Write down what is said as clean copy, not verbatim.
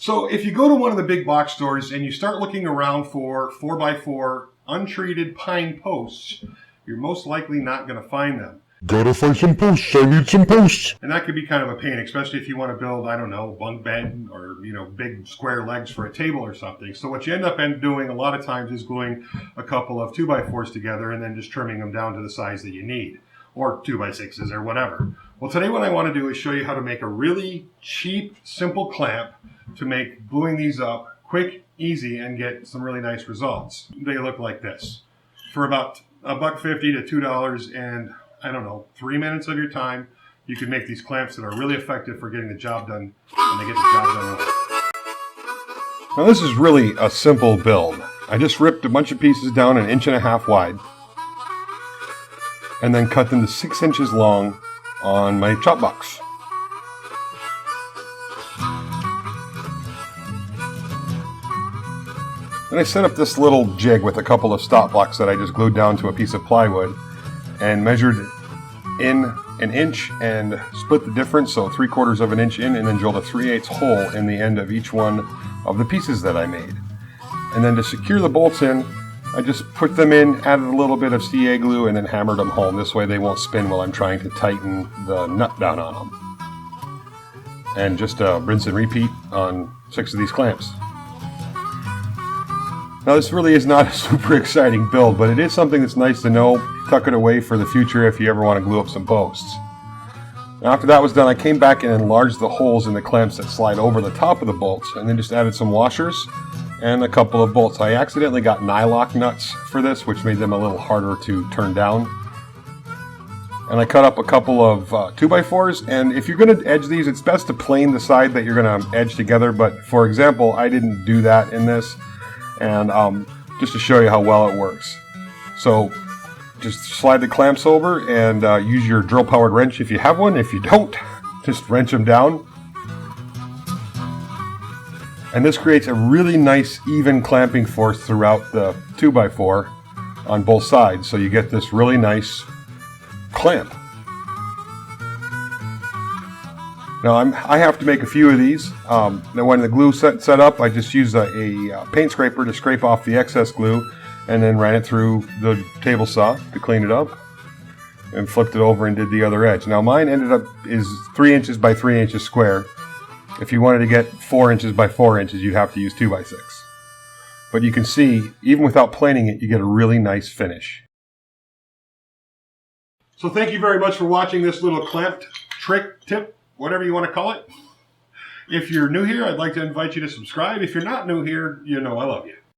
So if you go to one of the big box stores and you start looking around for 4x4 untreated pine posts, you're most likely not going to find them. Gotta find some posts. I need some posts. And that could be kind of a pain, especially if you want to build, I don't know, bunk bed or, big square legs for a table or something. So what you end up doing a lot of times is gluing a couple of 2x4s together and then just trimming them down to the size that you need, or 2x6s or whatever. Well, today what I want to do is show you how to make a really cheap, simple clamp to make gluing these up quick, easy, and get some really nice results. They look like this. For about $1.50 to $2 and, I don't know, 3 minutes of your time, you can make these clamps that are really effective for getting the job done, and they get the job done well. Now this is really a simple build. I just ripped a bunch of pieces down 1.5 inches wide, and then cut them to 6 inches long on my chop box. Then I set up this little jig with a couple of stop blocks that I just glued down to a piece of plywood and measured in 1 inch and split the difference, so 3/4 of an inch in, and then drilled a 3/8 hole in the end of each one of the pieces that I made. And then to secure the bolts in, I just put them in, added a little bit of CA glue, and then hammered them home. This way they won't spin while I'm trying to tighten the nut down on them. And just rinse and repeat on 6 of these clamps. Now this really is not a super exciting build, but it is something that's nice to know. Tuck it away for the future if you ever want to glue up some posts. Now after that was done, I came back and enlarged the holes in the clamps that slide over the top of the bolts, and then just added some washers and a couple of bolts. I accidentally got nylock nuts for this, which made them a little harder to turn down. And I cut up a couple of 2x4s, and if you're going to edge these, it's best to plane the side that you're going to edge together, but for example, I didn't do that in this. And just to show you how well it works. So just slide the clamps over and use your drill powered wrench if you have one. If you don't, just wrench them down. And this creates a really nice even clamping force throughout the 2x4 on both sides. So you get this really nice clamp. Now I have to make a few of these. Now when the glue set up, I just used a paint scraper to scrape off the excess glue, and then ran it through the table saw to clean it up, and flipped it over and did the other edge. Now mine ended up is 3 inches by 3 inches square. If you wanted to get 4 inches by 4 inches, you'd have to use 2x6. But you can see, even without planing it, you get a really nice finish. So thank you very much for watching this little clamped trick tip, whatever you want to call it. If you're new here, I'd like to invite you to subscribe. If you're not new here, I love you.